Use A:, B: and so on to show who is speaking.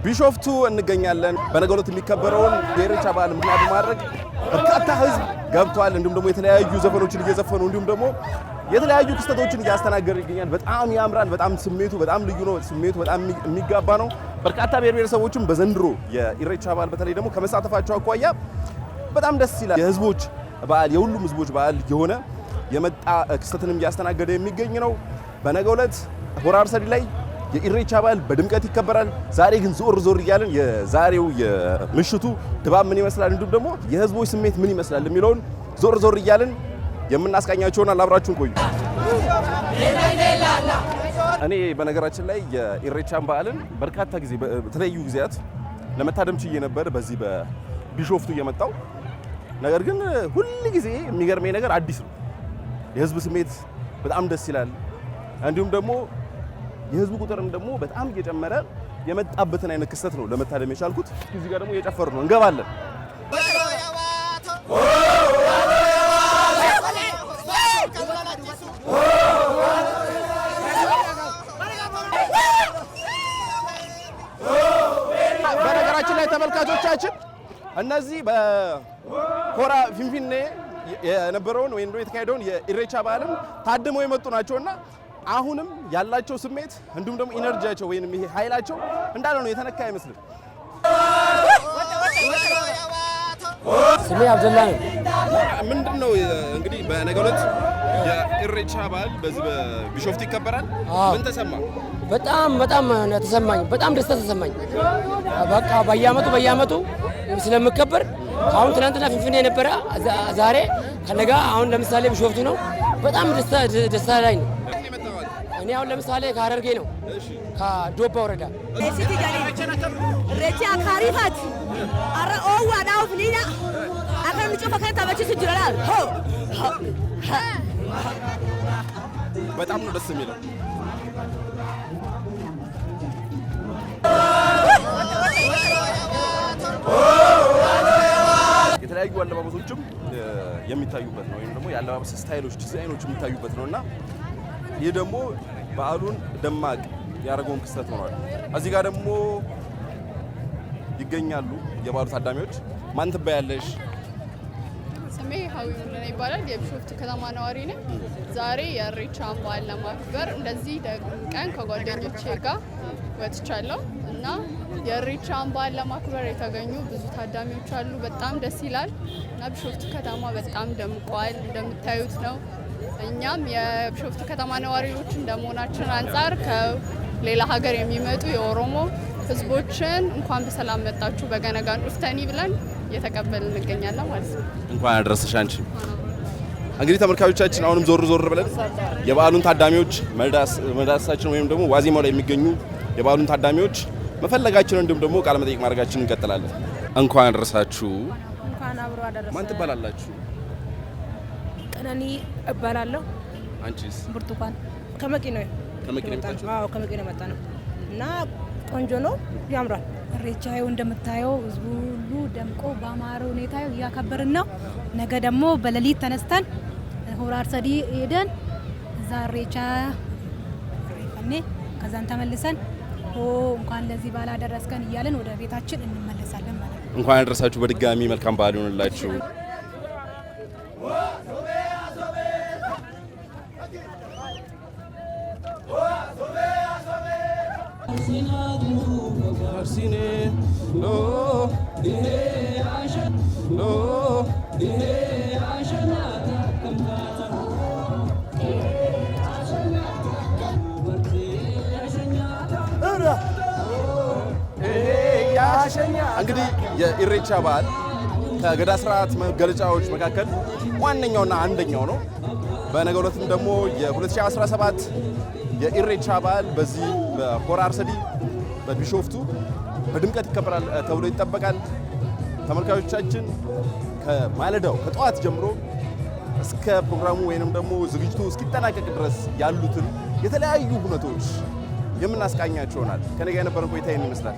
A: ቢሾፍቱ እንገኛለን። በነገው ዕለት የሚከበረውን የኢሬቻ በዓል ምክንያት በማድረግ በርካታ ህዝብ ገብቷል። እንዲሁም ደግሞ የተለያዩ ዘፈኖችን እየዘፈኑ እንዲሁም ደግሞ የተለያዩ ክስተቶችን እያስተናገደ ይገኛል። በጣም ያምራል። በጣም ስሜቱ በጣም ልዩ ነው። ስሜቱ በጣም የሚጋባ ነው። በርካታ ብሔር ብሔረሰቦችም በዘንድሮ የኢሬቻ በዓል በተለይ ደግሞ ከመሳተፋቸው አኳያ በጣም ደስ ይላል። የህዝቦች በዓል የሁሉም ህዝቦች በዓል የሆነ የመጣ ክስተትንም እያስተናገደ የሚገኝ ነው። በነገው ዕለት ሆራ አርሰዲ ላይ የኢሬቻ በዓል በድምቀት ይከበራል። ዛሬ ግን ዞር እያለን የዛሬው የምሽቱ ድባብ ምን ይመስላል እንዲሁም ደግሞ የህዝቦች ስሜት ምን ይመስላል የሚለውን ዞር እያለን የምናስቃኛቸውና አብራችሁን ቆዩ። እኔ በነገራችን ላይ የኢሬቻን በዓልን በርካታ ጊዜ በተለያዩ ጊዜያት ለመታደም ችዬ ነበር በዚህ በቢሾፍቱ እየመጣው። ነገር ግን ሁሉ ጊዜ የሚገርመኝ ነገር አዲስ ነው። የህዝብ ስሜት በጣም ደስ ይላል። እንዲሁም ደግሞ የህዝቡ ቁጥርም ደግሞ በጣም እየጨመረ የመጣበትን አይነት ክስተት ነው ለመታደም የቻልኩት። እዚህ ጋር ደግሞ እየጨፈሩ ነው። እንገባለን። በነገራችን ላይ ተመልካቾቻችን እነዚህ በሆራ ፊንፊኔ የነበረውን ወይም ደግሞ የተካሄደውን የኢሬቻ በዓልን ታድመው የመጡ ናቸውና አሁንም ያላቸው ስሜት እንዲሁም ደግሞ ኢነርጂያቸው ወይንም ይሄ ኃይላቸው እንዳለ ነው፣ የተነካ አይመስልም።
B: ስሜ አብደላ ነው።
A: ምንድነው እንግዲህ በነገው ዕለት የኢሬቻ በዓል በዚህ በቢሾፍቱ ይከበራል። ምን ተሰማ?
B: በጣም ተሰማኝ። በጣም ደስታ ተሰማኝ። በቃ በየአመቱ ስለምከበር አሁን ትናንትና ፊንፊኔ የነበረ ዛሬ ከነጋ አሁን ለምሳሌ ቢሾፍቱ ነው። በጣም ደስታ ላይ ነው። እኔ አሁን ለምሳሌ ከሀረርጌ ነው፣ ከዶባ ወረዳ
C: ኢሬቻ ካሪፋት አረ ኦዋ ዳውፍ ሊና አከም ጭፈ ከታ በችስ ይጅራል።
A: በጣም ነው ደስ የሚለው። የተለያዩ አለባበሶችም የሚታዩበት ነው፣ ወይም ደግሞ የአለባበስ ስታይሎች ዲዛይኖች የሚታዩበት ነውና ይህ ደግሞ በዓሉን ደማቅ ያደረገውን ክስተት ሆኗል። እዚህ ጋር ደግሞ ይገኛሉ የበዓሉ ታዳሚዎች። ማን ትባያለሽ?
D: ስሜ ሀዊ ሙሉና ይባላል። የቢሾፍቱ ከተማ ነዋሪ ነኝ። ዛሬ የኢሬቻን በዓል ለማክበር እንደዚህ ቀን ከጓደኞቼ ጋር ወጥቻለሁ እና የኢሬቻን በዓል ለማክበር የተገኙ ብዙ ታዳሚዎች አሉ። በጣም ደስ ይላል እና ቢሾፍቱ ከተማ በጣም ደምቋል። እንደምታዩት ነው። እኛም የቢሾፍቱ ከተማ ነዋሪዎች እንደመሆናችን አንጻር ከሌላ ሀገር የሚመጡ የኦሮሞ ህዝቦችን እንኳን በሰላም መጣችሁ በገነጋን ኡፍተኒ ብለን እየተቀበልን እንገኛለን ማለት ነው።
A: እንኳን አደረሰሽ አንቺ። እንግዲህ ተመልካቾቻችን አሁንም ዞር ብለን የበዓሉን ታዳሚዎች መዳሰሳችን ወይም ደግሞ ዋዜማው ላይ የሚገኙ የበዓሉን ታዳሚዎች መፈለጋችን እንዲሁም ደግሞ ቃለ መጠይቅ ማድረጋችን እንቀጥላለን። እንኳን አደረሳችሁ።
C: እንኳን አብሮ አደረሰ።
A: ማን ትባላላችሁ?
C: ቀነኒ እባላለሁ።
A: አንቺስ?
C: ብርቱካን ከመቂ ነው። ከመቂ ነው መጣ ነው እና ቆንጆ ነው፣ ያምራል። ኢሬቻው እንደምታየው ህዝቡ ሁሉ ደምቆ በአማረ ሁኔታ እያከበርን ነው። ነገ ደግሞ በሌሊት ተነስተን ሆራ አርሰዲ ሄደን እዛ ኢሬቻ ፈኔ ከዛን ተመልሰን እንኳን ለዚህ በዓል አደረስከን እያለን ወደ ቤታችን እንመለሳለን ማለት ነው።
A: እንኳን አደረሳችሁ በድጋሚ መልካም በዓል ይሁንላችሁ። እንግዲህ የኢሬቻ በዓል ከገዳ ስርዓት መገለጫዎች መካከል ዋነኛውና አንደኛው ነው። በነገው ዕለትም ደግሞ የ2017 የኢሬቻ በዓል በዚህ በሆራ አርሰዲ በቢሾፍቱ በድምቀት ይከበራል ተብሎ ይጠበቃል። ተመልካቾቻችን ከማለዳው ከጠዋት ጀምሮ እስከ ፕሮግራሙ ወይንም ደግሞ ዝግጅቱ እስኪጠናቀቅ ድረስ ያሉትን የተለያዩ ሁነቶች የምናስቃኛቸው ይሆናል። ከኔ ጋር የነበረን ቆይታ ይህን ይመስላል።